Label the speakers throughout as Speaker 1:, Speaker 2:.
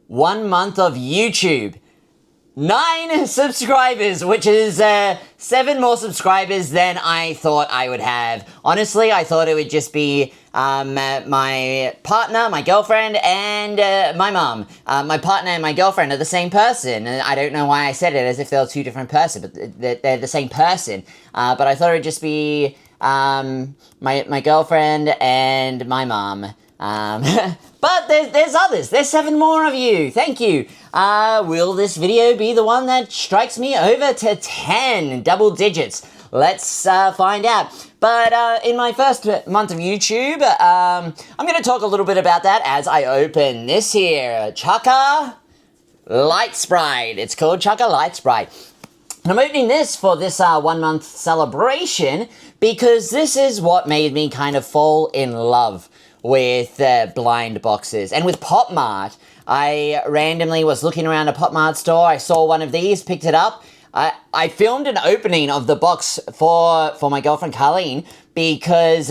Speaker 1: 1 month of YouTube. 9 subscribers, which is 7 more subscribers than I thought I would have. Honestly, I thought it would just be my partner, my girlfriend, and my mom. My partner and my girlfriend are the same person. And I don't know why I said it as if they were 2 different persons, but they're the same person. But I thought it would just be my girlfriend and my mom. But there's others. There's 7 more of you. Thank you. Will this video be the one that strikes me over to 10 double digits? Let's find out. But in my first month of YouTube, I'm going to talk a little bit about that as I open this here Chaka Light Sprite. It's called Chaka Light Sprite. And I'm opening this for this 1 month celebration because this is what made me kind of fall in love with blind boxes. And with Pop Mart, I randomly was looking around a Pop Mart store. I saw one of these, picked it up. I filmed an opening of the box for my girlfriend Carleen because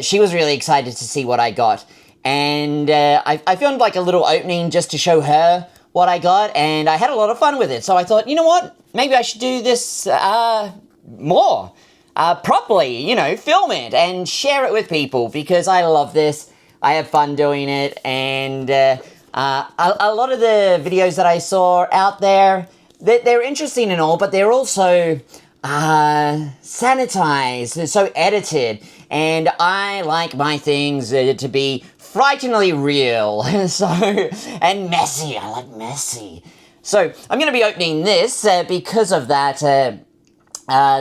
Speaker 1: she was really excited to see what I got. And I filmed like a little opening just to show her what I got, and I had a lot of fun with it. So I thought, you know what? Maybe I should do this more properly, you know, film it and share it with people because I love this. I have fun doing it, and a lot of the videos that I saw out there, they're interesting and all, but they're also sanitized, so edited, and I like my things to be frighteningly real, and messy. I like messy. So I'm going to be opening this because of that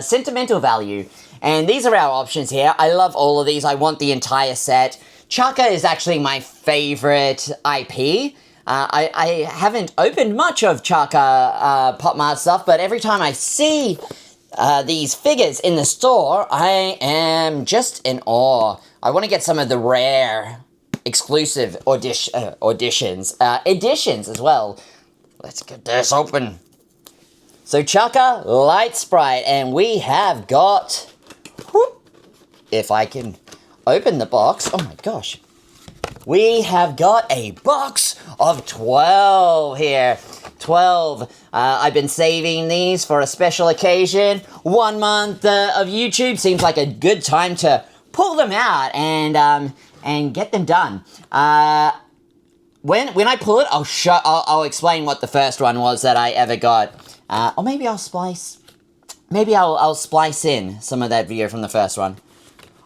Speaker 1: sentimental value, and these are our options here. I love all of these. I want the entire set. Chaka is actually my favorite IP. I haven't opened much of Chaka Pop Mart stuff, but every time I see these figures in the store, I am just in awe. I want to get some of the rare, exclusive editions as well. Let's get this open. So Chaka Light Sprite, and we have got, if I can open the box. Oh my gosh. We have got a box of 12 here. 12. I've been saving these for a special occasion. 1 month of YouTube seems like a good time to pull them out and get them done. When I pull it, I'll explain what the first one was that I ever got. Or maybe I'll splice in some of that video from the first one.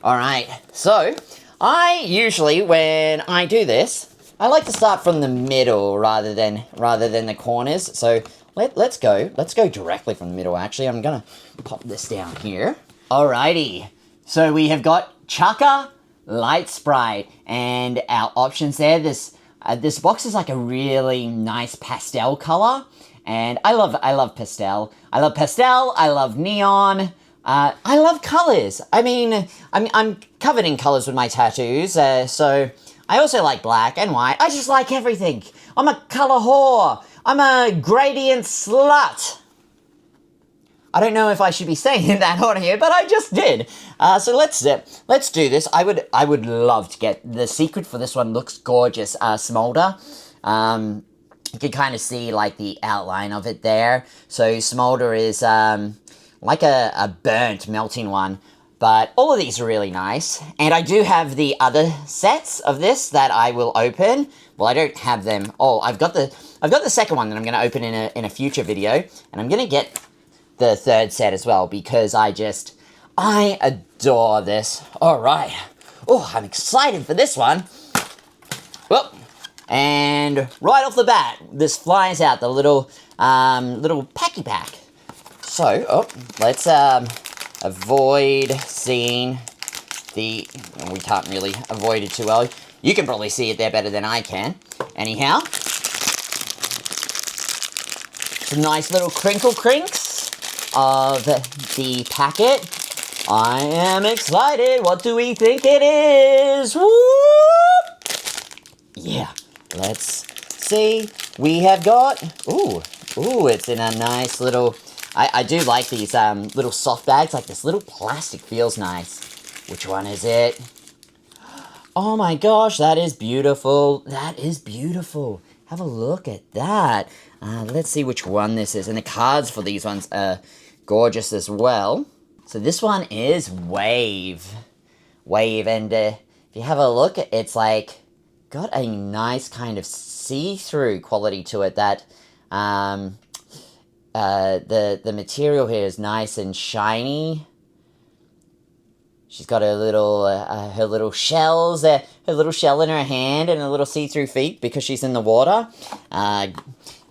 Speaker 1: Alright, so I usually, when I do this, I like to start from the middle rather than the corners. So let's go directly from the middle. Actually, I'm gonna pop this down here. Alrighty, so we have got Chaka Light Sprite, and our options there. This box is like a really nice pastel color, and I love pastel. I love pastel. I love neon. I love colors. I mean, I'm covered in colors with my tattoos, so I also like black and white. I just like everything. I'm a color whore. I'm a gradient slut. I don't know if I should be saying that on here, but I just did. So let's do this. I would love to get the secret for this one. Looks gorgeous. Smolder. You can kind of see like the outline of it there. So smolder is like a burnt melting one, but all of these are really nice. And I do have the other sets of this that I will open. Well, I don't have them. Oh, I've got the second one that I'm going to open in a future video, and I'm going to get the third set as well because I adore this. All right. Oh, I'm excited for this one. Well, and right off the bat, this flies out the little packy pack. So, let's avoid seeing the... We can't really avoid it too well. You can probably see it there better than I can. Anyhow. Some nice little crinkle crinks of the packet. I am excited. What do we think it is? Whoop! Yeah, let's see. We have got... Ooh, it's in a nice little... I do like these little soft bags, like this little plastic feels nice. Which one is it? Oh my gosh, that is beautiful. That is beautiful. have a look at that. Let's see which one this is. And the cards for these ones are gorgeous as well. So this one is Wave. Wave, and if you have a look, it's like got a nice kind of see-through quality to it that the material here is nice and shiny. She's got her little shells, her little shell in her hand, and her little see-through feet because she's in the water.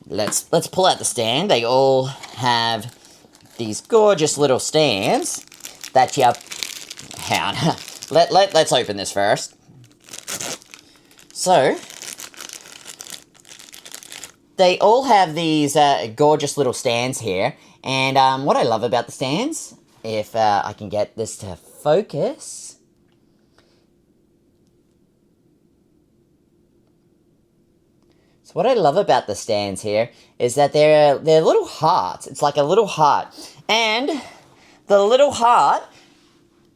Speaker 1: Let's pull out the stand. They all have these gorgeous little stands that you hang on. Let's open this first. So they all have these gorgeous little stands here, and what I love about the stands, if I can get this to focus. So what I love about the stands here is that they're little hearts. It's like a little heart, and the little heart,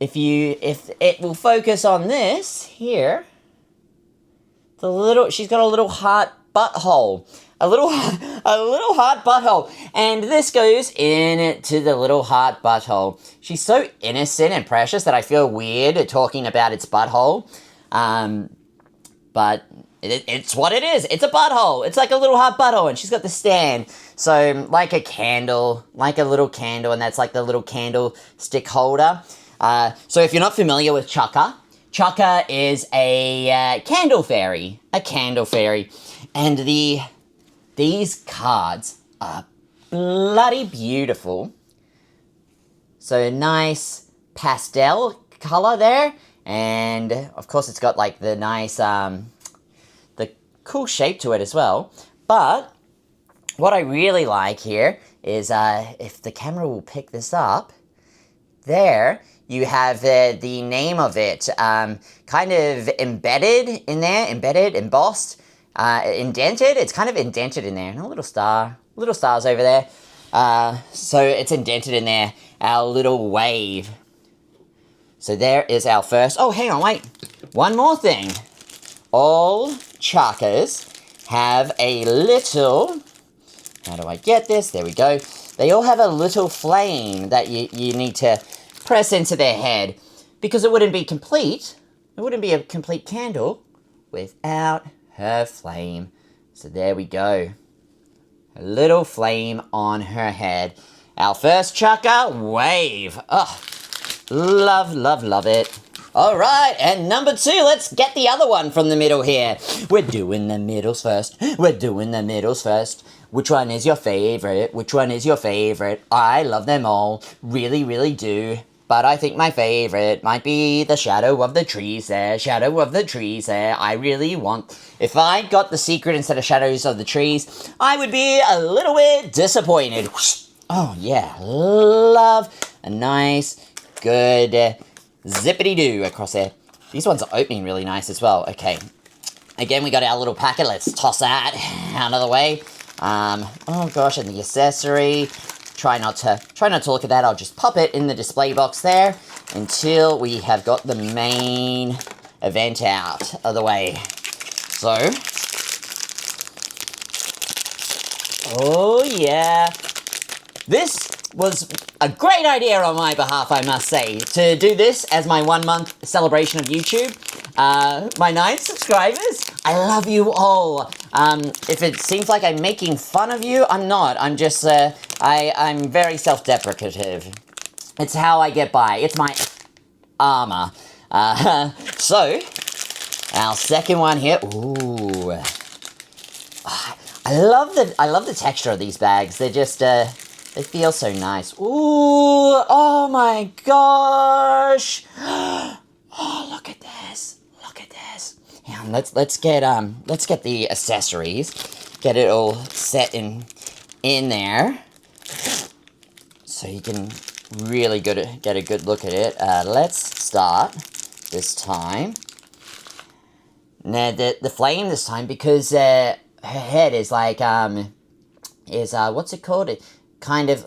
Speaker 1: if it will focus on this here, she's got a little heart butthole. A little heart butthole. And this goes into the little heart butthole. She's so innocent and precious that I feel weird talking about its butthole. But it's what it is. It's a butthole. It's like a little heart butthole, and she's got the stand. So like a candle, like a little candle, and that's like the little candlestick holder. So if you're not familiar with Chaka, Chaka is a candle fairy. A candle fairy. And these cards are bloody beautiful. So a nice pastel color there. And of course it's got like the nice, the cool shape to it as well. But what I really like here is, if the camera will pick this up, there you have the name of it kind of embedded in there, embossed. Indented. It's kind of indented in there. And a little stars over there. So it's indented in there. Our little Wave. So there is our first. Oh, hang on, wait. One more thing. All Chakas have a little. How do I get this? There we go. They all have a little flame that you need to press into their head, because it wouldn't be complete. It wouldn't be a complete candle without her flame. So there we go. A little flame on her head. Our first Chaka, Wave. Oh, love it. Alright, and number 2, let's get the other one from the middle here. We're doing the middles first. Which one is your favorite? I love them all. Really do. But I think my favorite might be the shadow of the trees there. I really want... If I got the secret instead of shadows of the trees, I would be a little bit disappointed. Oh, yeah. Love a nice, good zippity-doo across there. These ones are opening really nice as well. Okay. Again, we got our little packet. Let's toss that out of the way. Oh, gosh, and the accessory... Try not to look at that. I'll just pop it in the display box there until we have got the main event out of the way. So, oh yeah, this was a great idea on my behalf, I must say, to do this as my 1 month celebration of YouTube. My 9 subscribers, I love you all. If it seems like I'm making fun of you, I'm not. I'm just, I'm very self-deprecative. It's how I get by. It's my armor. So, our second one here. Ooh. I love the texture of these bags. They're just, they feel so nice. Ooh, oh my gosh. Oh, look at this. Yeah, let's get the accessories. Get it all set in there. So you can really get a good look at it. Let's start this time. Now the flame this time, because her head is like what's it called? It kind of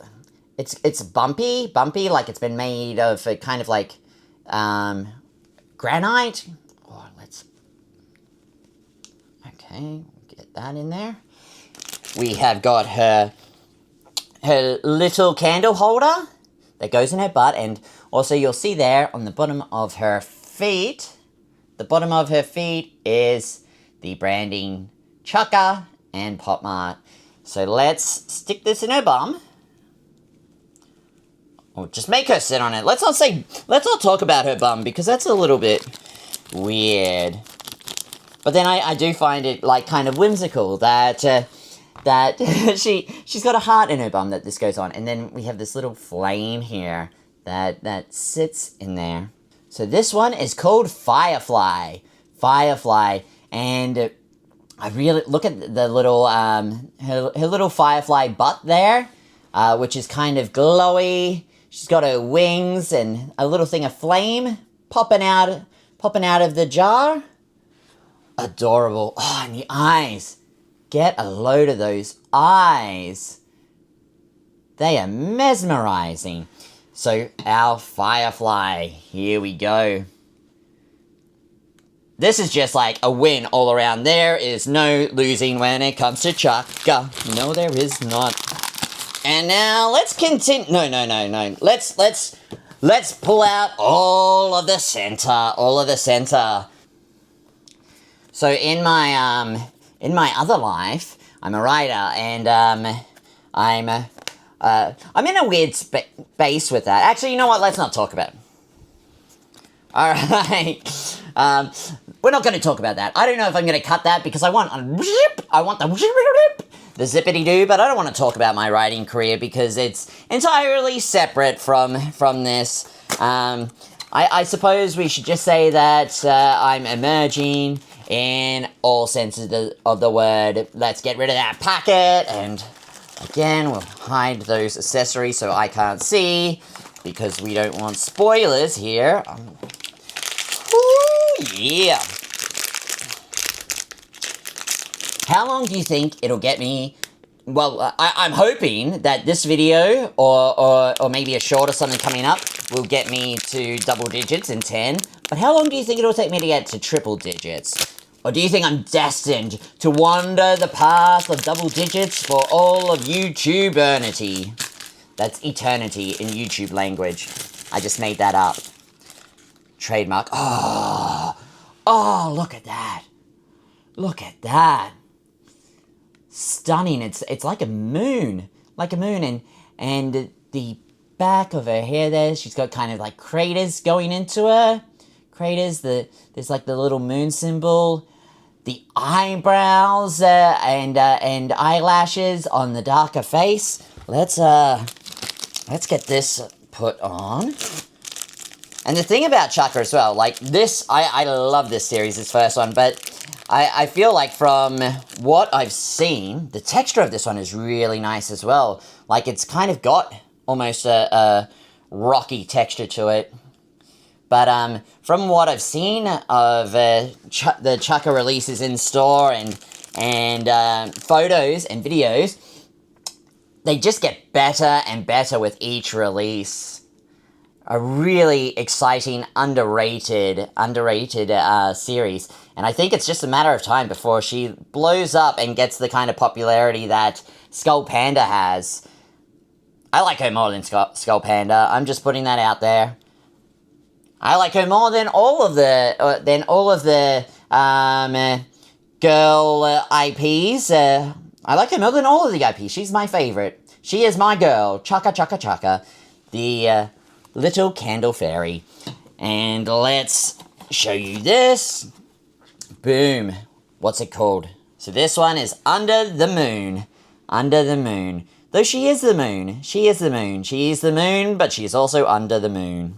Speaker 1: it's bumpy, like it's been made of a kind of like granite. Oh, let's okay, get that in there. We have got her little candle holder that goes in her butt, and also you'll see there on the bottom of her feet, the bottom of her feet is the branding Chaka and Pop Mart. So let's stick this in her bum. Or just make her sit on it. Let's not talk about her bum, because that's a little bit weird. But then I do find it, like, kind of whimsical that she's got a heart in her bum that this goes on. And then we have this little flame here that sits in there. So this one is called Firefly. Firefly. And I really look at the little, her little firefly butt there, which is kind of glowy. She's got her wings and a little thing of flame popping out of the jar. Adorable. Oh, and the eyes. Get a load of those eyes. They are mesmerizing. So, our Firefly. Here we go. This is just like a win all around. There is no losing when it comes to Chaka. No, there is not. And now, let's continue. No. Let's pull out all of the center. So in my other life, I'm a writer, and I'm in a weird space with that. Actually, you know what? Let's not talk about it. All right. We're not going to talk about that. I don't know if I'm going to cut that because I want the zippity-doo, but I don't want to talk about my writing career because it's entirely separate from this. I suppose we should just say that I'm emerging in all senses of the word. Let's get rid of that packet, and again, we'll hide those accessories so I can't see, because we don't want spoilers here. Ooh, yeah. How long do you think it'll get me? Well, I'm hoping that this video, or maybe a short or something coming up, will get me to double digits in 10. But how long do you think it'll take me to get to triple digits? Or do you think I'm destined to wander the path of double digits for all of YouTube-ernity? That's eternity in YouTube language. I just made that up. Trademark. Oh, look at that. Look at that. Stunning. It's like a moon. And the back of her hair there, she's got kind of like craters going into her. Craters, there's like the little moon symbol. The eyebrows and eyelashes on the darker face. Let's get this put on. And the thing about Chaka as well, like this, I love this series, this first one, but I feel like from what I've seen, the texture of this one is really nice as well. Like it's kind of got almost a rocky texture to it. But from what I've seen of the Chaka releases in store and photos and videos, they just get better and better with each release. A really exciting, underrated series. And I think it's just a matter of time before she blows up and gets the kind of popularity that Skull Panda has. I like her more than Skull Panda. I'm just putting that out there. I like her more than all of the girl IPs. I like her more than all of the IPs. She's my favorite. She is my girl, Chaka Chaka Chaka, the little candle fairy. And let's show you this. Boom. What's it called? So this one is Under the Moon. Under the Moon. Though she is the moon. She is the moon. She is the moon, but she's also under the moon.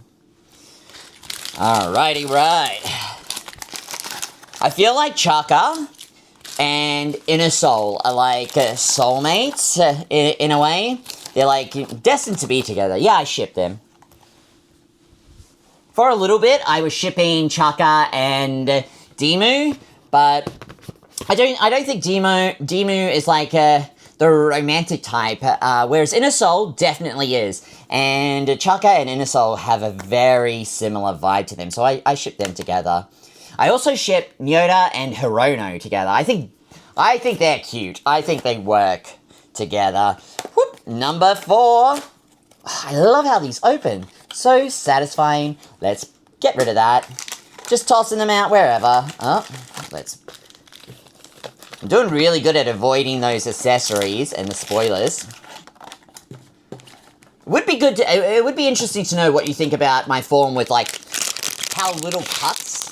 Speaker 1: Alrighty, right. I feel like Chaka and Inner Soul are like soulmates in a way. They're like destined to be together. Yeah, I ship them. For a little bit, I was shipping Chaka and Demu, but I don't think Demu is like the romantic type, whereas Inner Soul definitely is. And Chaka and Inner Soul have a very similar vibe to them, so I ship them together. I also ship Nyota and Hirono together. I think I think they're cute. I think they work together. Whoop. Number 4. I love how these open. So satisfying. Let's get rid of that. Just tossing them out wherever. Oh, I'm doing really good at avoiding those accessories and the spoilers. It would be interesting to know what you think about my form with, like, how little cuts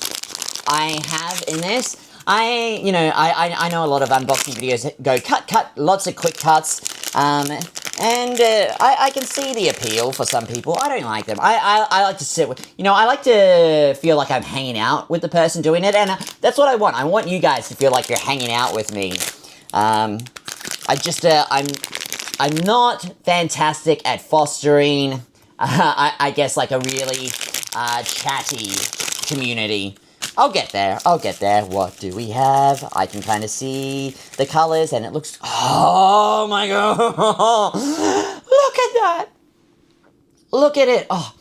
Speaker 1: I have in this. I know a lot of unboxing videos go cut, lots of quick cuts, I can see the appeal for some people. I don't like them. I like to sit with, I like to feel like I'm hanging out with the person doing it, and that's what I want. I want you guys to feel like you're hanging out with me. I'm not fantastic at fostering, I guess, like a really chatty community. I'll get there. What do we have? I can kind of see the colors, and it looks... Oh, my God. Look at that. Look at it. Oh.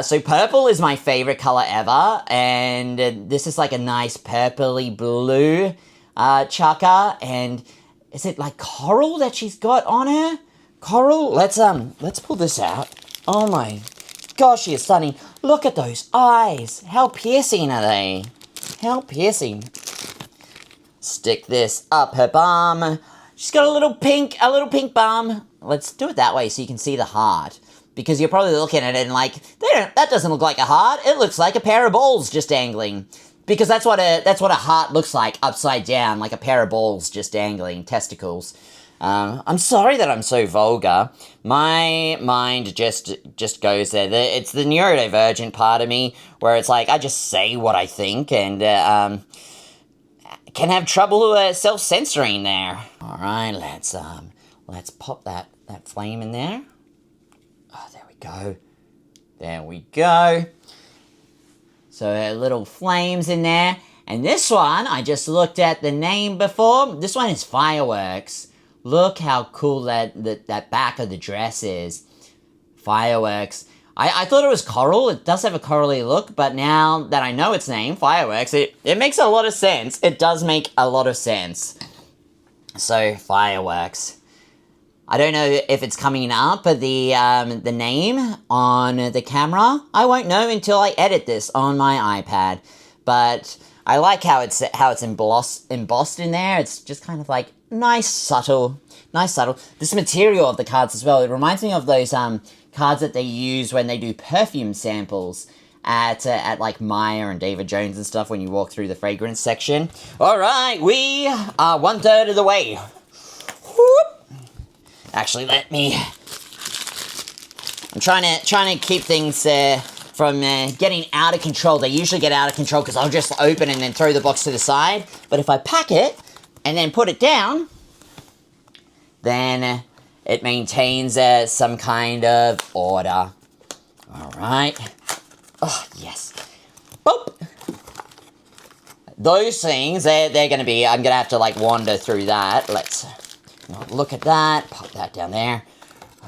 Speaker 1: So purple is my favorite color ever, and this is like a nice purpley blue Chaka, and is it like coral that she's got on her? Coral? Let's pull this out. Oh, my gosh, she is stunning. Look at those eyes. How piercing are they? How piercing. Stick this up her bum. She's got a little pink bum. Let's do it that way so you can see the heart. Because you're probably looking at it and like, that doesn't look like a heart. It looks like a pair of balls just dangling. Because that's what a heart looks like upside down, like a pair of balls just dangling, testicles. I'm sorry that I'm so vulgar. My mind just goes there. It's the neurodivergent part of me where it's like I just say what I think and can have trouble self-censoring there. All right, let's pop that flame in there. Oh, there we go. There we go. So little flames in there. And this one, I just looked at the name before. This one is Fireworks. Look how cool that back of the dress is. Fireworks. I thought it was coral. It does have a corally look, but now that I know its name, Fireworks, it makes a lot of sense. It does make a lot of sense. So, Fireworks. I don't know if it's coming up, the name on the camera. I won't know until I edit this on my iPad. But I like how it's embossed in there. It's just kind of like nice, subtle. This material of the cards as well, it reminds me of those cards that they use when they do perfume samples at like Maya and David Jones and stuff when you walk through the fragrance section. All right, we are 1/3 of the way. Whoop. Actually, I'm trying to keep things from getting out of control. They usually get out of control because I'll just open and then throw the box to the side. But if I pack it and then put it down, then it maintains some kind of order. All right. Oh, yes. Boop. Those things, they're going to be, I'm going to have to like wander through that. Let's look at that. Pop that down there.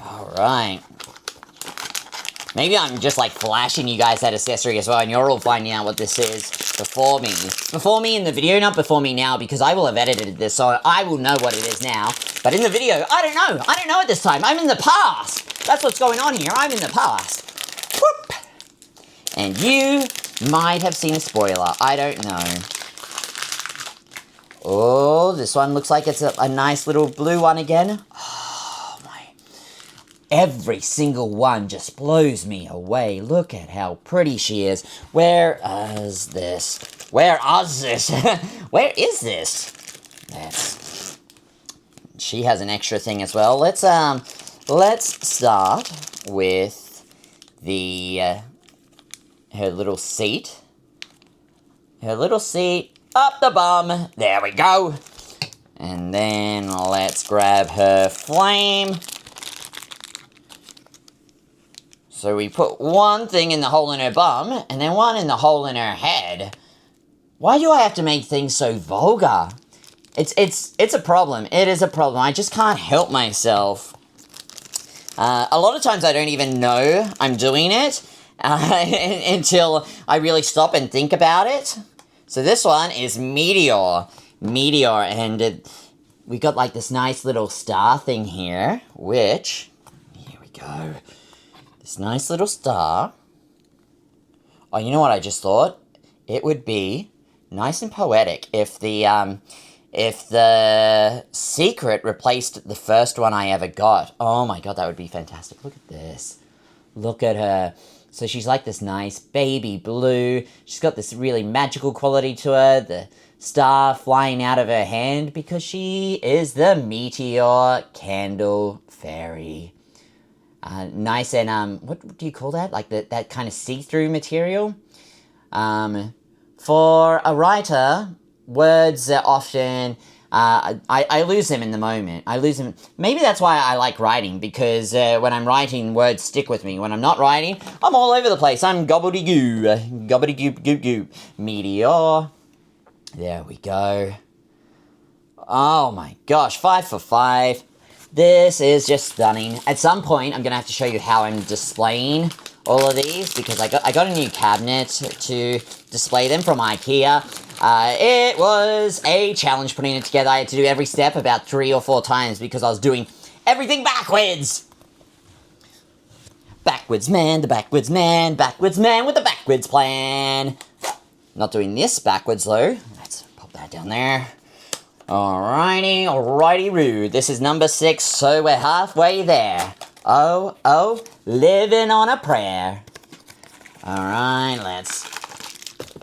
Speaker 1: All right. Maybe I'm just like flashing you guys that accessory as well, and you're all finding out what this is before me. Before me in the video, not before me now, because I will have edited this, so I will know what it is now. But in the video, I don't know. I don't know at this time. I'm in the past. That's what's going on here. I'm in the past. Whoop. And you might have seen a spoiler. I don't know. Oh, this one looks like it's a nice little blue one again. Oh, my. Every single one just blows me away. Look at how pretty she is. Where is this? Where is this? Where is this? She has an extra thing as well. Let's start with her little seat. Her little seat up the bum. There we go. And then let's grab her flame. So we put one thing in the hole in her bum, and then one in the hole in her head. Why do I have to make things so vulgar? It's a problem. It is a problem. I just can't help myself. A lot of times I don't even know I'm doing it until I really stop and think about it. So this one is Meteor. meteor, and we got like this nice little star thing here, which, here we go, this nice little star. Oh, you know what I just thought? It would be nice and poetic if the secret replaced the first one I ever got. Oh my god, that would be fantastic. Look at this. Look at her. So she's like this nice baby blue. She's got this really magical quality to her. The star flying out of her hand because she is the meteor candle fairy. Nice and, what do you call that? Like that kind of see-through material. For a writer, words are often, I lose them in the moment. I lose them. Maybe that's why I like writing, because when I'm writing, words stick with me. When I'm not writing, I'm all over the place. I'm gobbledygoo. Gobbledygoop. Meteor. There we go. Oh my gosh, 5 for 5. This is just stunning. At some point, I'm going to have to show you how I'm displaying all of these, because I got a new cabinet to display them from IKEA. It was a challenge putting it together. I had to do every step about 3 or 4 times because I was doing everything backwards. Backwards man, the backwards man with the backwards plan. Not doing this backwards though. Let's pop that down there. Alrighty, This is number 6, so we're halfway there. Oh, living on a prayer. Alright, let's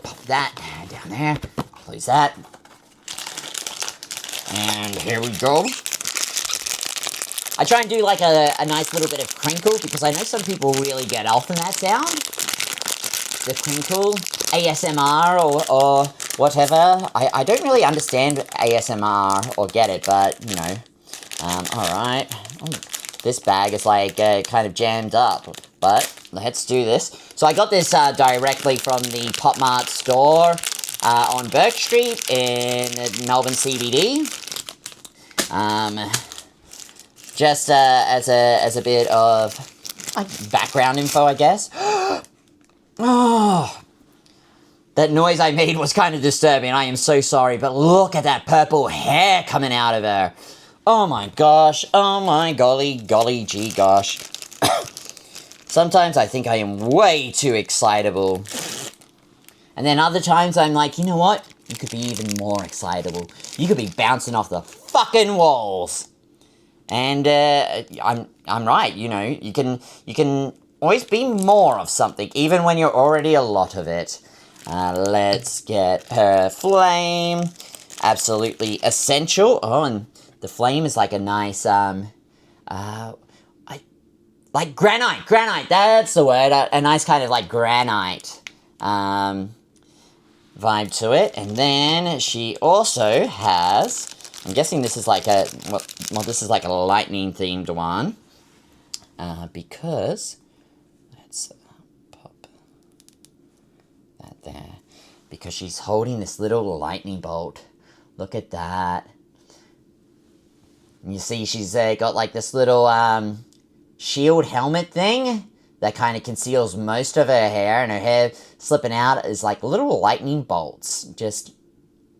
Speaker 1: pop that down there. Close that. And here we go. I try and do like a nice little bit of crinkle, because I know some people really get off on that sound. The crinkle, ASMR or whatever. I don't really understand ASMR or get it, but, you know. Alright. Oh, this bag is like kind of jammed up, but let's do this. So I got this directly from the Pop Mart store on Burke Street in Melbourne CBD. Just as a bit of background info, I guess. Oh, that noise I made was kind of disturbing. I am so sorry, but look at that purple hair coming out of her. Oh my gosh. Oh my golly gee gosh. Sometimes I think I am way too excitable. And then other times I'm like, you know what? You could be even more excitable. You could be bouncing off the fucking walls. And I'm right, you know. You can always be more of something, even when you're already a lot of it. Let's get her flame. Absolutely essential. Oh, and the flame is like a nice, like granite, that's the word. A nice kind of like granite vibe to it. And then she also has, I'm guessing this is like a, well, this is like a lightning themed one. Because, let's pop that there. Because she's holding this little lightning bolt. Look at that. And you see she's got like this little shield helmet thing that kind of conceals most of her hair, and her hair slipping out is like little lightning bolts just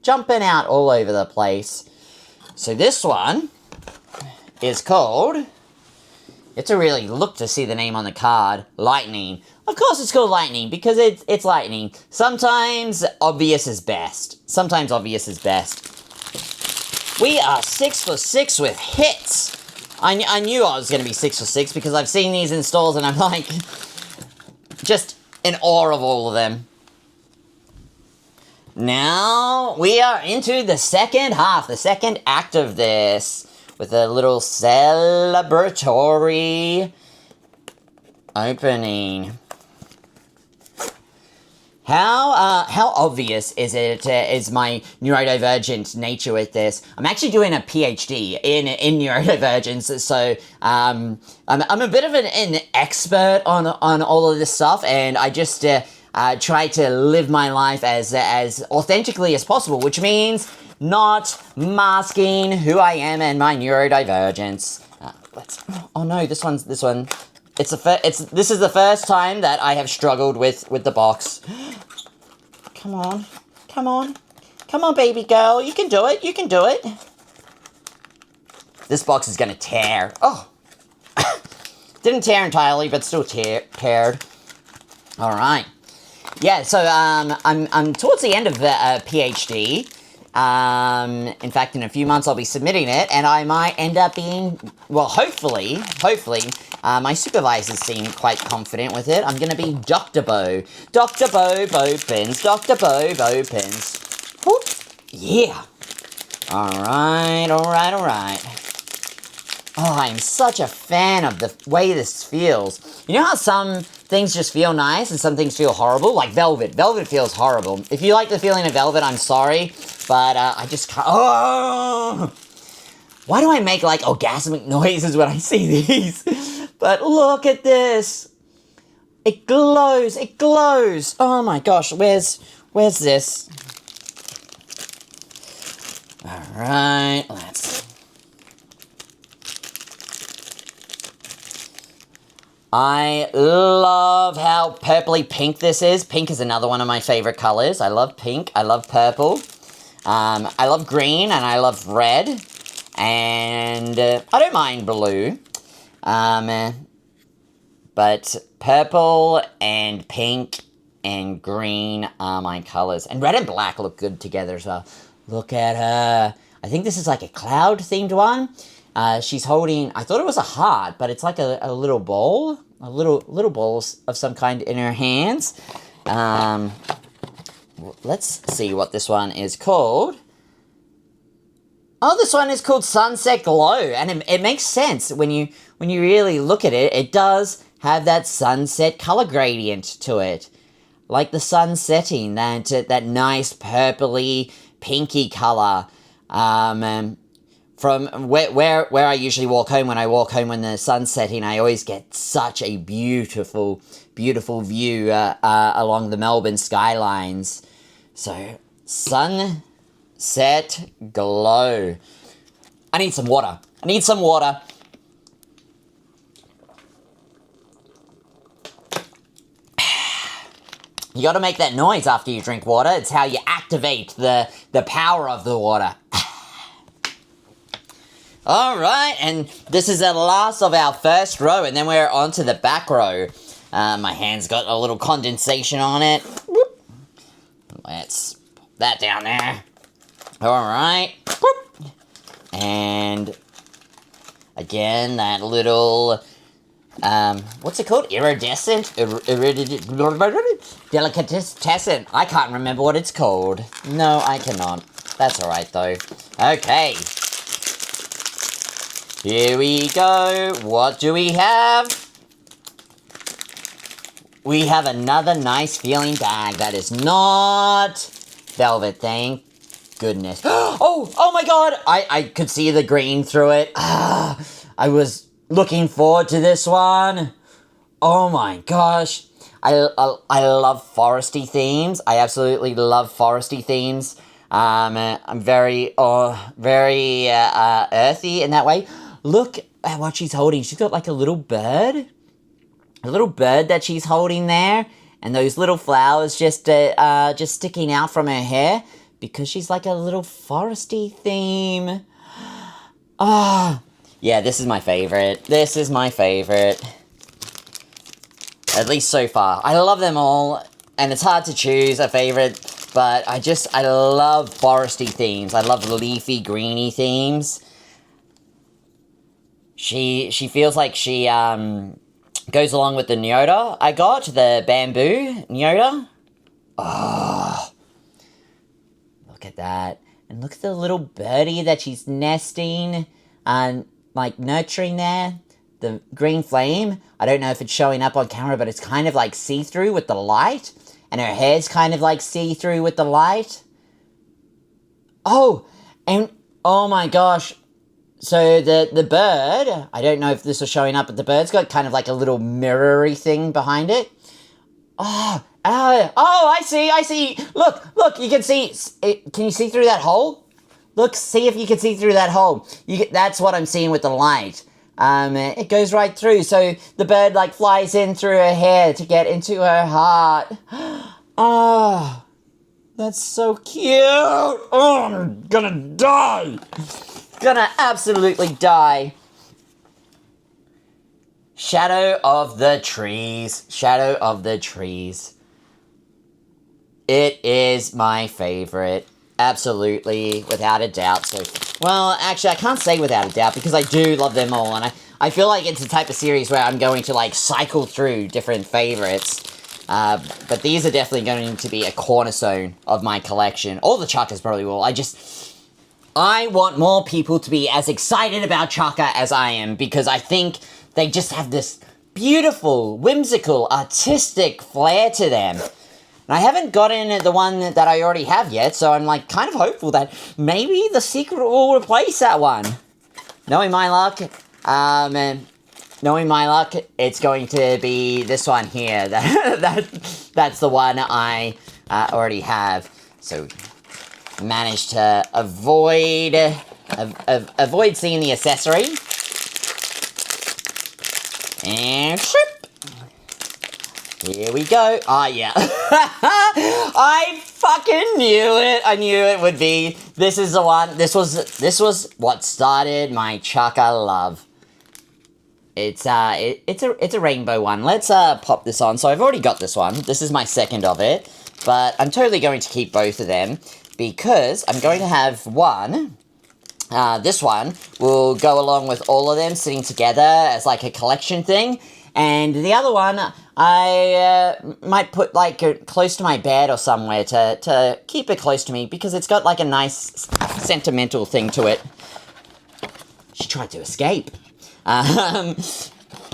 Speaker 1: jumping out all over the place. So this one is called, you have to really look to see the name on the card, Lightning. Of course it's called Lightning, because it's lightning. Sometimes obvious is best. Sometimes obvious is best. We are 6 for 6 with hits. I knew I was going to be 6 for 6 because I've seen these in stores and I'm like, just in awe of all of them. Now, we are into the second half, the second act of this, with a little celebratory opening. How obvious is it, is my neurodivergent nature with this? I'm actually doing a PhD in neurodivergence, so I'm a bit of an expert on all of this stuff, and I just try to live my life as authentically as possible, which means not masking who I am and my neurodivergence. Oh no, this one. This is the first time that I have struggled with the box. Come on. Come on, baby girl. You can do it. You can do it. This box is gonna tear. Oh. Didn't tear entirely, but still teared. All right. Yeah, so I'm towards the end of the PhD. In fact, in a few months I'll be submitting it, and I might end up being, well, hopefully, my supervisors seem quite confident with it. I'm gonna be Dr. Bo. Dr. Bo Pins. Dr. Bo Pins. Whoop. Yeah. Alright. Oh, I'm such a fan of the way this feels. You know how some things just feel nice and some things feel horrible? Like velvet. Velvet feels horrible. If you like the feeling of velvet, I'm sorry. But I just can't. Oh! Why do I make like orgasmic noises when I see these? But look at this. It glows. It glows. Oh my gosh. Where's this? Alright. Let's. I love how purpley pink this is. Pink is another one of my favorite colors. I love pink. I love purple. I love green and I love red. And I don't mind blue. But purple and pink and green are my colors. And red and black look good together as well. Look at her. I think this is like a cloud themed one. She's holding, I thought it was a heart, but it's like a little bowl. A little bowl of some kind in her hands. Let's see what this one is called. Oh, this one is called Sunset Glow. And it makes sense when you really look at it. It does have that sunset color gradient to it. Like the sun setting, that nice purpley, pinky color. From where I usually walk home, when I walk home when the sun's setting, I always get such a beautiful view along the Melbourne skylines. So, Sunset Glow. I need some water. You gotta make that noise after you drink water. It's how you activate the power of the water. Alright, and this is the last of our first row, and then we're on to the back row. My hand's got a little condensation on it. Whoop. Let's put that down there. Alright. And again, that little, what's it called? Iridescent? Delicatessen. I can't remember what it's called. No, I cannot. That's alright, though. Okay. Here we go. What do we have? We have another nice feeling bag that is not velvet, thank goodness. Oh my god! I could see the green through it. I was looking forward to this one. Oh my gosh. I love foresty themes. I absolutely love foresty themes. I'm very earthy in that way. Look at what she's holding. She's got like a little bird. A little bird that she's holding there. And those little flowers just sticking out from her hair. Because she's like a little foresty theme. Yeah, this is my favorite. This is my favorite. At least so far. I love them all. And it's hard to choose a favorite. But I love foresty themes. I love leafy, greeny themes. She feels like she goes along with the neota I got, the bamboo neota. Oh, look at that. And look at the little birdie that she's nesting and like nurturing there. The green flame, I don't know if it's showing up on camera, but it's kind of like see-through with the light. And her hair's kind of like see-through with the light. Oh, and oh my gosh. So the bird, I don't know if this is showing up, but the bird's got kind of like a little mirror-y thing behind it. Oh, I see. Look, you can see, can you see through that hole? Look, see if you can see through that hole. That's what I'm seeing with the light. It goes right through, so the bird like flies in through her hair to get into her heart. Oh, That's so cute. Oh, I'm gonna die. Gonna absolutely die. Shadow of the trees. Shadow of the trees. It is my favorite. Absolutely, without a doubt. So, well, actually, I can't say without a doubt because I do love them all, and I feel like it's the type of series where I'm going to like cycle through different favorites. But these are definitely going to be a cornerstone of my collection. All the Chakas probably will. I want more people to be as excited about Chaka as I am because I think they just have this beautiful, whimsical, artistic flair to them. And I haven't gotten the one that I already have yet, so I'm like kind of hopeful that maybe the secret will replace that one. Knowing my luck, it's going to be this one here. That's the one I already have. So managed to avoid seeing the accessory. And ship. Here we go. Oh, yeah. I fucking knew it. I knew it would be. This is the one. This was what started my Chaka love. It's a rainbow one. Let's pop this on. So I've already got this one. This is my second of it. But I'm totally going to keep both of them because I'm going to have one. This one will go along with all of them sitting together as like a collection thing. And the other one, I might put like close to my bed or somewhere to keep it close to me because it's got like a nice sentimental thing to it. She tried to escape.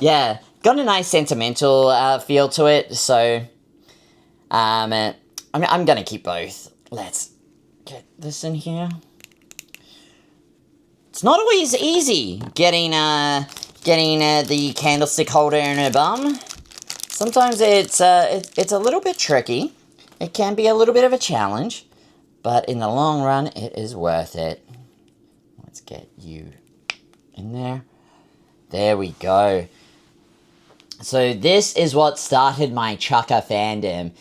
Speaker 1: Yeah, got a nice sentimental feel to it. So, I'm gonna keep both. Let's get this in here. It's not always easy getting the candlestick holder in her bum. Sometimes it's a little bit tricky. It can be a little bit of a challenge, but in the long run, it is worth it. Let's get you in there. There we go. So this is what started my Chaka fandom.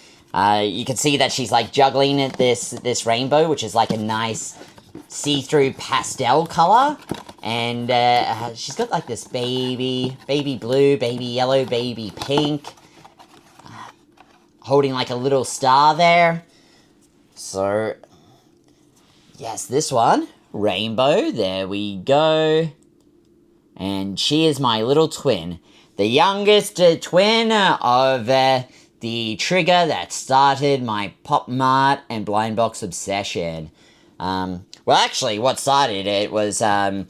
Speaker 1: You can see that she's like juggling at this rainbow, which is like a nice see-through pastel color, and she's got like this baby blue, baby yellow, baby pink, holding like a little star there. So yes, this one, rainbow, there we go. And she is my little twin, the youngest twin of the trigger that started my Pop Mart and blind box obsession. Well, actually, what started it was, my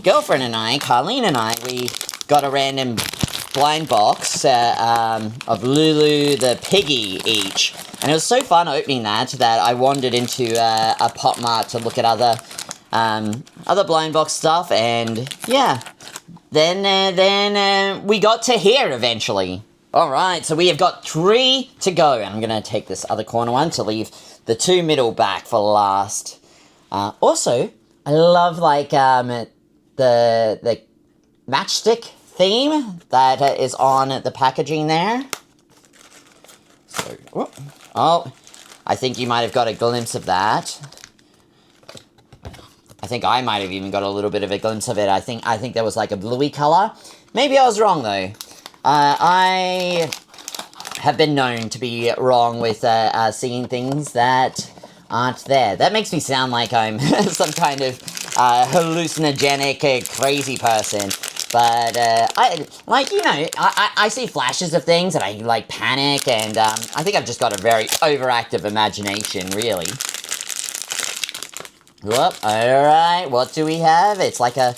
Speaker 1: girlfriend and I, Carlene and I, we got a random blind box, of Lulu the Piggy each. And it was so fun opening that I wandered into, a Pop Mart to look at other blind box stuff, and, yeah. Then we got to here eventually. Alright, so we have got 3 to go, and I'm gonna take this other corner one to leave the 2 middle back for last. Also, I love, like, the matchstick theme that is on the packaging there. So, oh, I think you might have got a glimpse of that. I think I might have even got a little bit of a glimpse of it. I think there was, like, a bluey color. Maybe I was wrong, though. I have been known to be wrong with seeing things that aren't there. That makes me sound like I'm some kind of hallucinogenic crazy person. But I see flashes of things and I like panic, and I think I've just got a very overactive imagination, really. Whoop, alright, what do we have? It's like a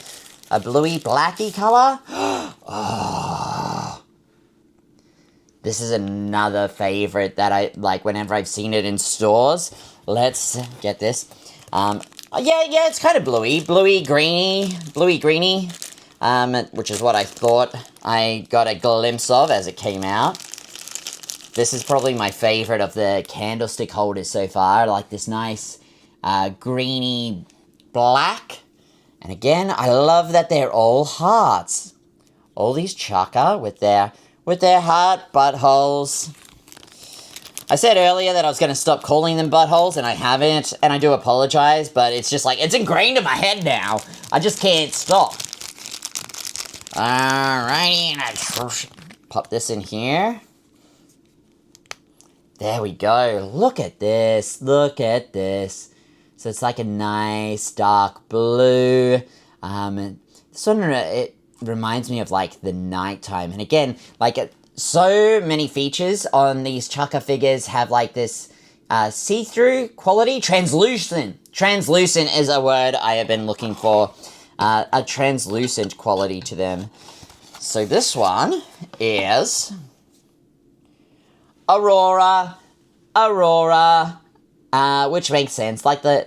Speaker 1: bluey blacky color. Oh. This is another favorite that I like whenever I've seen it in stores. Let's get this. Yeah, it's kind of bluey greeny, which is what I thought I got a glimpse of as it came out. This is probably my favorite of the candlestick holders so far. I like this nice greeny black. And again, I love that they're all hearts. All these Chaka with their heart buttholes. I said earlier that I was going to stop calling them buttholes, and I haven't, and I do apologize, but it's just like, it's ingrained in my head now. I just can't stop. Alrighty, and I pop this in here. There we go. Look at this. Look at this. So it's like a nice dark blue. This one, it reminds me of like the nighttime. And again, like so many features on these Chaka figures have like this see-through quality. Translucent. Translucent is a word I have been looking for. A translucent quality to them. So this one is Aurora, which makes sense, like the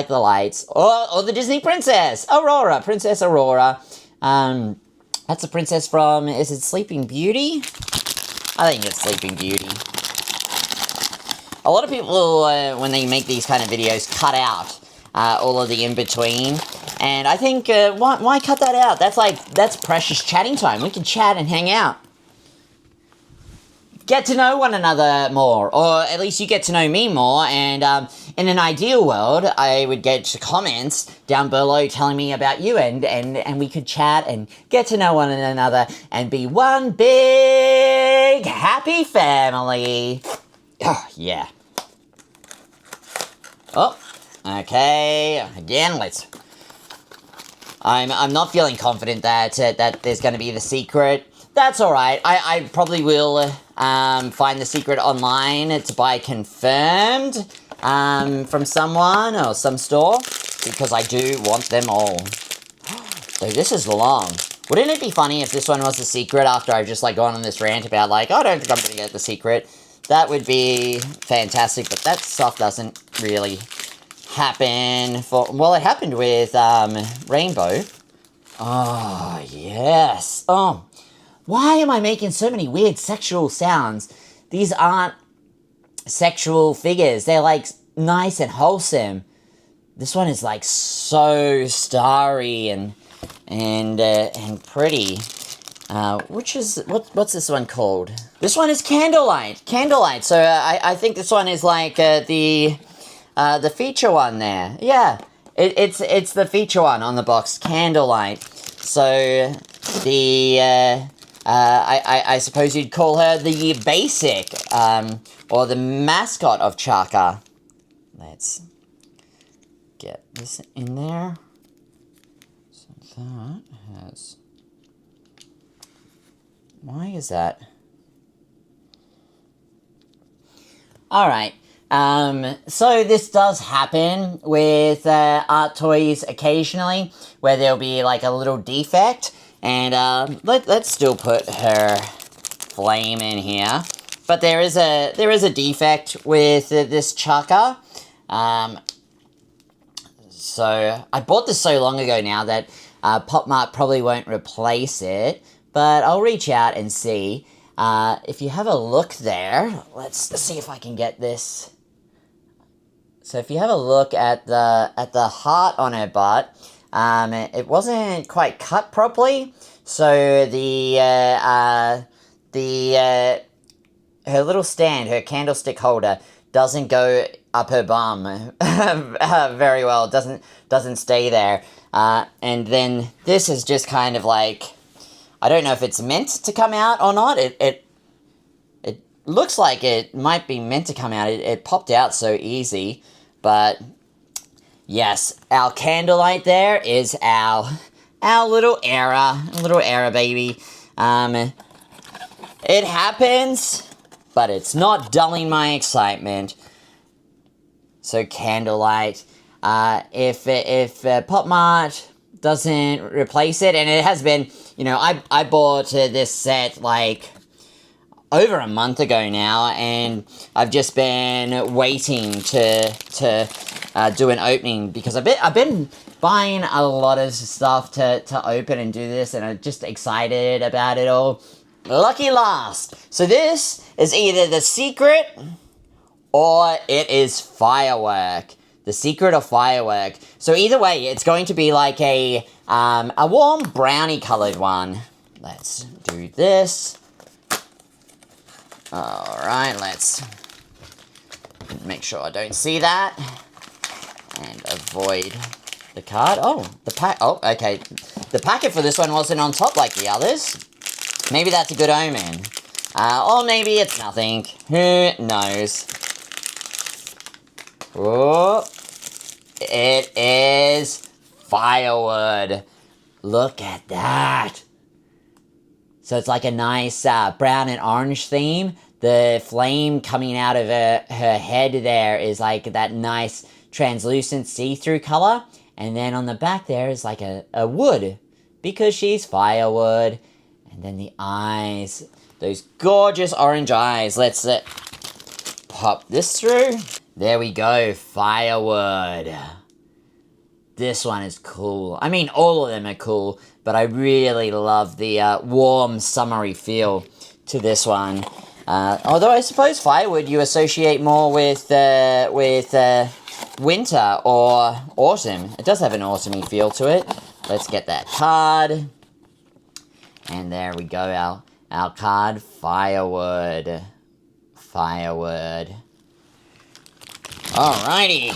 Speaker 1: lights, or the Disney princess, Aurora, Princess Aurora. That's a princess from, is it Sleeping Beauty? I think it's Sleeping Beauty. A lot of people, when they make these kind of videos, cut out all of the in-between. And I think, why cut that out? That's precious chatting time. We can chat and hang out. Get to know one another more, or at least you get to know me more, and in an ideal world, I would get comments down below telling me about you, and we could chat and get to know one another, and be one big happy family. Oh, yeah. Oh, okay, again, I'm not feeling confident that there's going to be the secret. That's alright. I probably will find the secret online to buy confirmed from someone or some store, because I do want them all. So this is long. Wouldn't it be funny if this one was the secret after I've just like gone on this rant about like, oh, I don't think I'm going to get the secret? That would be fantastic, but that stuff doesn't really happen for... Well, it happened with Rainbow. Oh, yes. Oh, why am I making so many weird sexual sounds? These aren't sexual figures. They're like nice and wholesome. This one is like so starry and pretty. Which is what's this one called? This one is Candlelight. Candlelight. So I think this one is like the feature one there. Yeah, it's the feature one on the box, Candlelight. So the I suppose you'd call her the basic or the mascot of Chaka. Let's get this in there. So that has... Why is that? Alright, so this does happen with art toys occasionally, where there'll be like a little defect, and let's still put her flame in here. But there is a defect with this Chaka. So I bought this so long ago now that Pop Mart probably won't replace it, but I'll reach out and see. If you have a look there, let's see if I can get this. So if you have a look at the heart on her butt, it wasn't quite cut properly, so her little stand, her candlestick holder, doesn't go up her bum very well. It doesn't stay there. And then this is just kind of like, I don't know if it's meant to come out or not. It looks like it might be meant to come out. It popped out so easy, but yes, our Candlelight there is our little error baby. It happens, but it's not dulling my excitement. So Candlelight, if Pop Mart doesn't replace it, and it has been, you know, I bought this set like over a month ago now, and I've just been waiting to do an opening, because I've been buying a lot of stuff to open and do this, and I'm just excited about it all. Lucky last. So this is either the secret or it is firework. The secret or firework. So either way, it's going to be like a warm brownie colored one. Let's do this. Alright, let's Make sure I don't see that. And avoid the card. Oh, the pack. Oh, okay. The packet for this one wasn't on top like the others. Maybe that's a good omen. Or maybe it's nothing. Who knows? Oh, it is firewood. Look at that. So it's like a nice brown and orange theme. The flame coming out of her head there is like that nice translucent see-through color. And then on the back there is like a wood, because she's firewood. And then the eyes, those gorgeous orange eyes. Let's pop this through. There we go, firewood. This one is cool. I mean, all of them are cool, but I really love the warm, summery feel to this one. Although I suppose firewood you associate more with winter or autumn. It does have an autumny feel to it. Let's get that card. And there we go, our card, firewood. Firewood. Alrighty.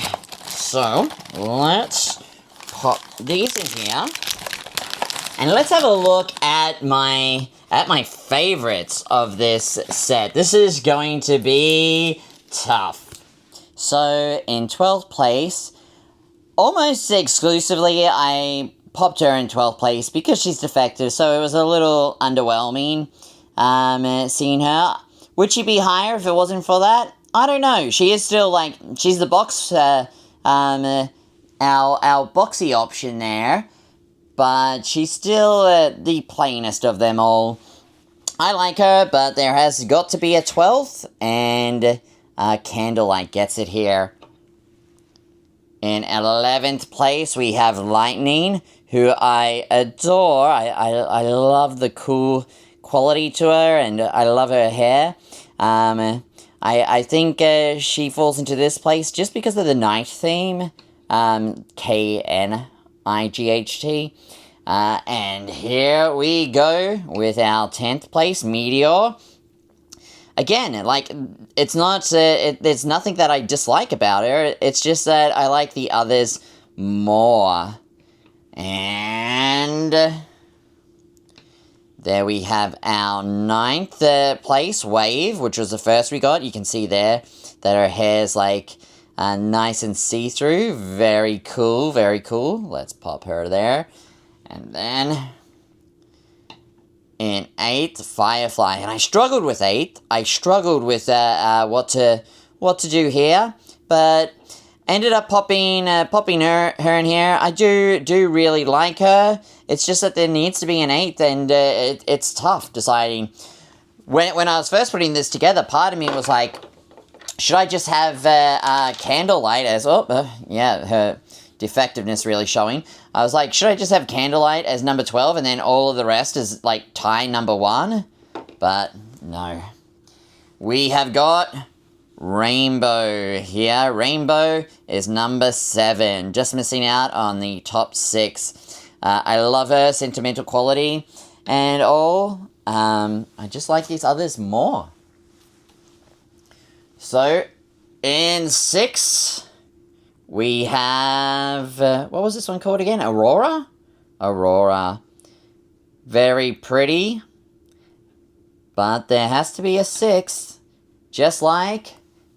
Speaker 1: So, let's pop these in here. And let's have a look at my favorites of this set. This is going to be tough. So, in 12th place, almost exclusively, I popped her in 12th place because she's defective, so it was a little underwhelming seeing her. Would she be higher if it wasn't for that? I don't know. She is still, like, she's the box, our boxy option there, but she's still the plainest of them all. I like her, but there has got to be a 12th, and Candlelight gets it here. In 11th place, we have Lightning, who I adore. I love the cool quality to her, and I love her hair. I think she falls into this place just because of the night theme. K-N-I-G-H-T. And here we go with our 10th place, Meteor. Again, like, it's not, there's nothing that I dislike about her. It's just that I like the others more. And there we have our 9th place, Wave, which was the first we got. You can see there that her hair's like nice and see-through. Very cool, very cool. Let's pop her there. And then in 8th, Firefly. And I struggled with 8th. I struggled with what to do here, but ended up popping her in here. I do really like her. It's just that there needs to be an 8th, and it's tough deciding. When I was first putting this together, part of me was like, should I just have Candlelight as... yeah, her defectiveness really showing. I was like, should I just have Candlelight as number 12, and then all of the rest is, like, tie number 1? But, no. We have got Rainbow here. Rainbow is number 7. Just missing out on the top 6. I love her sentimental quality and all. I just like these others more. So, in 6, we have... what was this one called again? Aurora? Aurora. Very pretty. But there has to be a 6th. Just like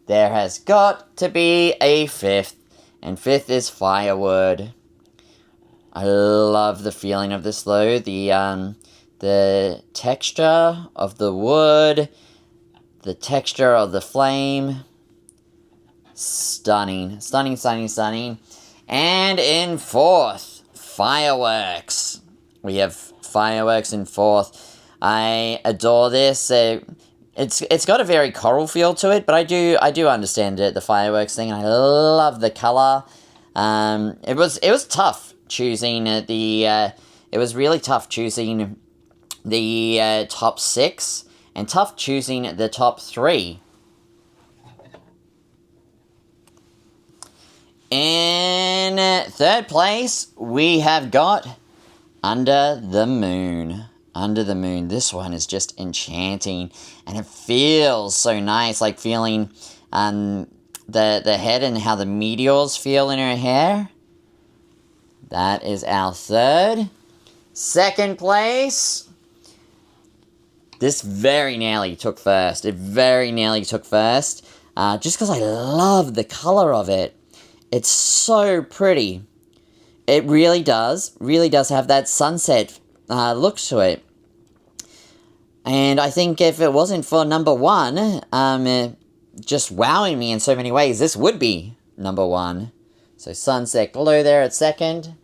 Speaker 1: there has got to be a 5th. And 5th is Firewood. I love the feeling of this though. The texture of the wood. The texture of the flame. Stunning. Stunning, stunning, stunning. And in 4th, Fireworks. We have Fireworks in 4th. I adore this. It's got a very coral feel to it, but I do understand it, the Fireworks thing. I love the color. It was tough choosing it was really tough choosing the top 6 and tough choosing the top 3. In 3rd place, we have got Under the Moon. Under the Moon. This one is just enchanting, and it feels so nice, like feeling the the head and how the meteors feel in her hair. That is our third. Second place. This very nearly took first. It very nearly took first. Just because I love the color of it. It's so pretty. It really does have that sunset look to it. And I think if it wasn't for number one, just wowing me in so many ways, this would be number one. So sunset glow there at second.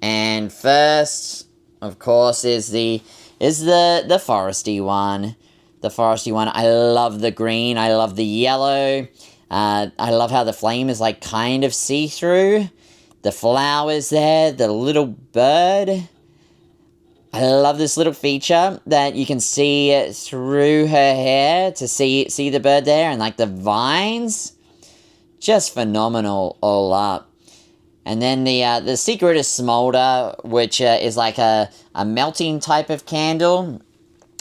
Speaker 1: And first, of course, is the foresty one. The foresty one. I love the green. I love the yellow. I love how the flame is like kind of see-through. The flowers there. The little bird. I love this little feature that you can see through her hair to see the bird there, and like the vines. Just phenomenal all up. And then the secret is smolder, which is like a melting type of candle.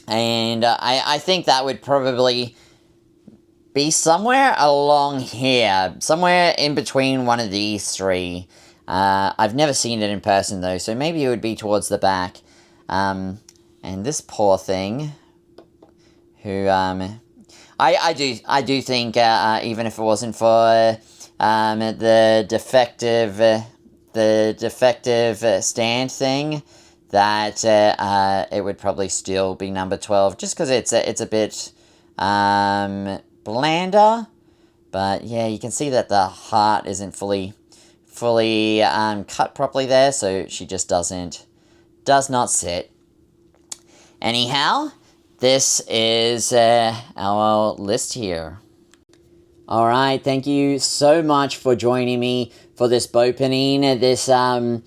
Speaker 1: And I think that would probably be somewhere along here. Somewhere in between one of these three. I've never seen it in person though, so maybe it would be towards the back. And this poor thing, who I do think even if it wasn't for the defective stand thing, that it would probably still be number 12, just because it's a bit blander. But yeah, you can see that the heart isn't fully cut properly there, so she just does not sit. Anyhow, this is our list here. Alright, thank you so much for joining me for this opening, this 1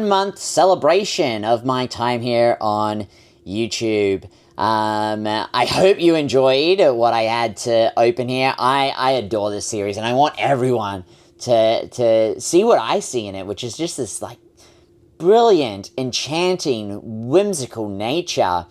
Speaker 1: month celebration of my time here on YouTube. I hope you enjoyed what I had to open here. I adore this series, and I want everyone to see what I see in it, which is just this like brilliant, enchanting, whimsical nature.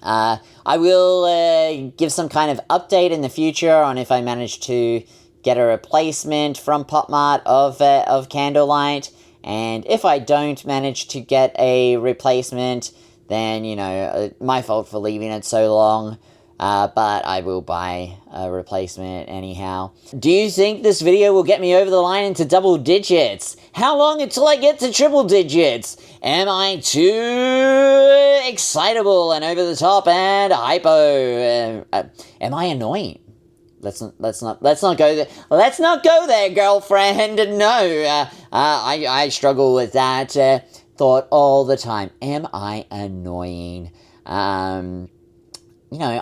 Speaker 1: I will give some kind of update in the future on if I manage to get a replacement from Pop Mart of Candlelight, and if I don't manage to get a replacement, then, you know, my fault for leaving it so long, but I will buy a replacement anyhow. Do you think this video will get me over the line into double digits? How long until I get to triple digits? Am I too excitable and over the top and hypo? Am I annoying? Let's not go there. Let's not go there, girlfriend. No, I struggle with that thought all the time. Am I annoying? You know,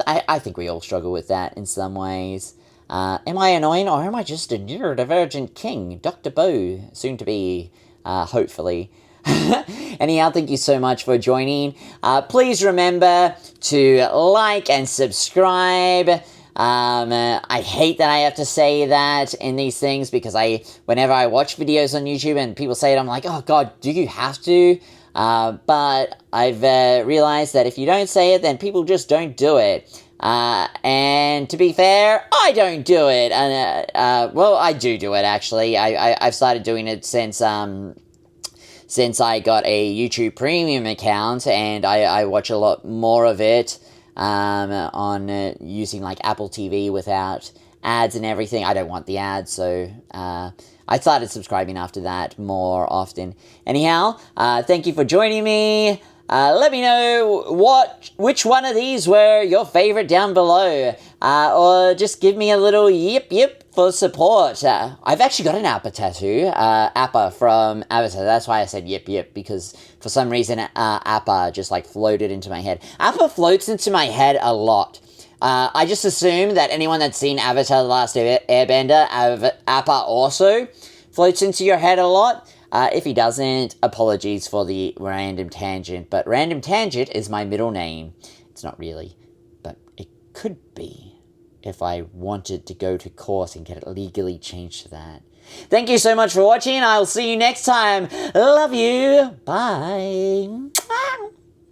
Speaker 1: I think we all struggle with that in some ways. Am I annoying, or am I just a neurodivergent king? Dr. Bo, soon to be, hopefully. Anyhow, thank you so much for joining. Please remember to like and subscribe. I hate that I have to say that in these things, because whenever I watch videos on YouTube and people say it, I'm like, oh god, do you have to? But I've realized that if you don't say it, then people just don't do it. And to be fair, I don't do it. And well, I do it actually. I've started doing it since I got a YouTube Premium account, and I watch a lot more of it on using like Apple TV without ads and everything. I don't want the ads, so I started subscribing after that more often. Anyhow, thank you for joining me. Let me know which one of these were your favorite down below, or just give me a little yip for support. I've actually got an Appa tattoo, Appa from Avatar. That's why I said yip, because for some reason Appa just like floated into my head. Appa floats into my head a lot. I just assume that anyone that's seen Avatar: The Last Airbender, Appa also floats into your head a lot. If he doesn't, apologies for the random tangent, but Random Tangent is my middle name. It's not really, but it could be if I wanted to go to court and get it legally changed to that. Thank you so much for watching. I'll see you next time. Love you. Bye.